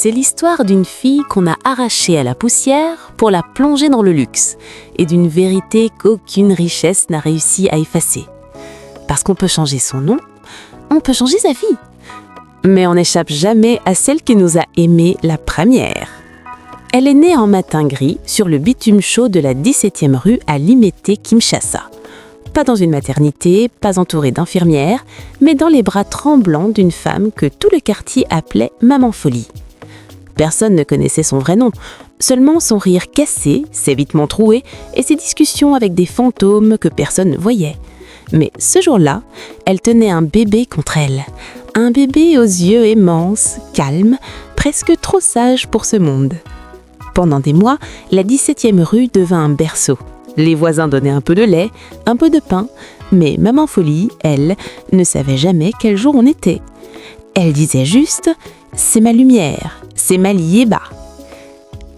C'est l'histoire d'une fille qu'on a arrachée à la poussière pour la plonger dans le luxe, et d'une vérité qu'aucune richesse n'a réussi à effacer. Parce qu'on peut changer son nom, on peut changer sa vie. Mais on n'échappe jamais à celle qui nous a aimés la première. Elle est née en matin gris sur le bitume chaud de la 17e rue à Limete, Kinshasa. Pas dans une maternité, pas entourée d'infirmières, mais dans les bras tremblants d'une femme que tout le quartier appelait Maman Folie. Personne ne connaissait son vrai nom, seulement son rire cassé, ses vêtements troués et ses discussions avec des fantômes que personne ne voyait. Mais ce jour-là, elle tenait un bébé contre elle. Un bébé aux yeux immenses, calmes, presque trop sage pour ce monde. Pendant des mois, la 17e rue devint un berceau. Les voisins donnaient un peu de lait, un peu de pain, mais Maman Folie, elle, ne savait jamais quel jour on était. Elle disait juste « c'est ma lumière, c'est ma liéba ».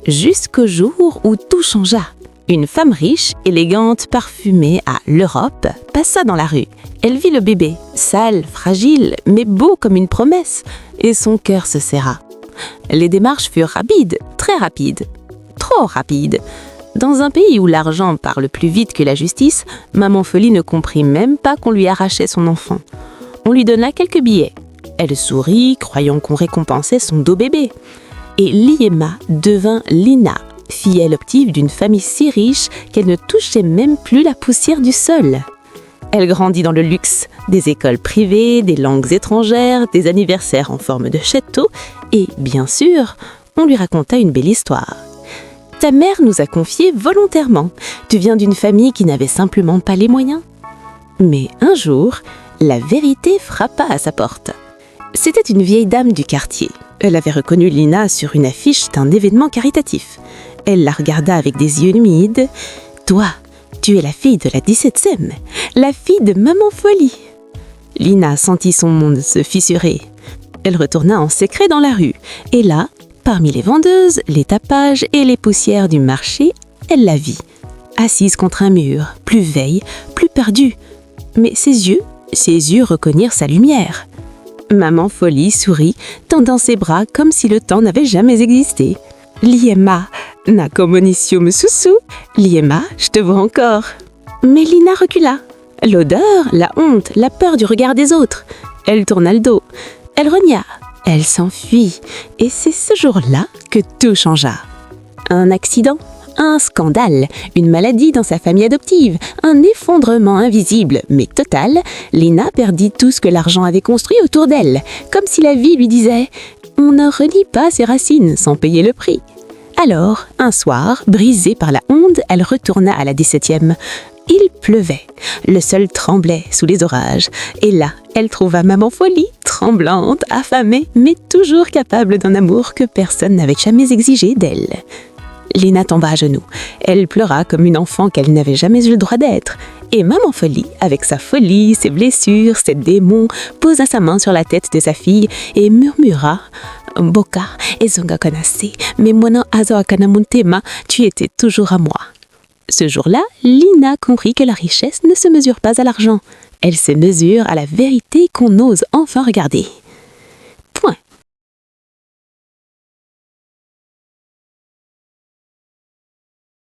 Jusqu'au jour où tout changea. Une femme riche, élégante, parfumée à l'Europe, passa dans la rue. Elle vit le bébé, sale, fragile, mais beau comme une promesse, et son cœur se serra. Les démarches furent rapides, très rapides, trop rapides. Dans un pays où l'argent parle plus vite que la justice, Maman Folie ne comprit même pas qu'on lui arrachait son enfant. On lui donna quelques billets. Elle sourit, croyant qu'on récompensait son dos bébé. Et Liema devint Lina, fille adoptive d'une famille si riche qu'elle ne touchait même plus la poussière du sol. Elle grandit dans le luxe, des écoles privées, des langues étrangères, des anniversaires en forme de château, et bien sûr, on lui raconta une belle histoire. Ta mère nous a confié volontairement. Tu viens d'une famille qui n'avait simplement pas les moyens. Mais un jour, la vérité frappa à sa porte. C'était une vieille dame du quartier. Elle avait reconnu Lina sur une affiche d'un événement caritatif. Elle la regarda avec des yeux humides. « Toi, tu es la fille de la 17e, la fille de Maman Folie. » Lina sentit son monde se fissurer. Elle retourna en secret dans la rue. Et là, parmi les vendeuses, les tapages et les poussières du marché, elle la vit. Assise contre un mur, plus veille, plus perdue. Mais ses yeux reconnurent sa lumière. Maman Folie sourit, tendant ses bras comme si le temps n'avait jamais existé. « Liema, na comunicio me soussou. Liema, je te vois encore. » Mais Lina recula. L'odeur, la honte, la peur du regard des autres. Elle tourna le dos. Elle renia. Elle s'enfuit. Et c'est ce jour-là que tout changea. Un accident, un scandale, une maladie dans sa famille adoptive, un effondrement invisible mais total. Lina perdit tout ce que l'argent avait construit autour d'elle, comme si la vie lui disait « on ne renie pas ses racines sans payer le prix ». Alors, un soir, brisée par la honte, elle retourna à la 17e. Il pleuvait, le sol tremblait sous les orages, et là, elle trouva Maman Folie, tremblante, affamée, mais toujours capable d'un amour que personne n'avait jamais exigé d'elle. Lina tomba à genoux. Elle pleura comme une enfant qu'elle n'avait jamais eu le droit d'être. Et Maman Folie, avec sa folie, ses blessures, ses démons, posa sa main sur la tête de sa fille et murmura « Boka, ezonga konase, mais mono azo akanamuntema, tu étais toujours à moi. » Ce jour-là, Lina comprit que la richesse ne se mesure pas à l'argent. Elle se mesure à la vérité qu'on ose enfin regarder.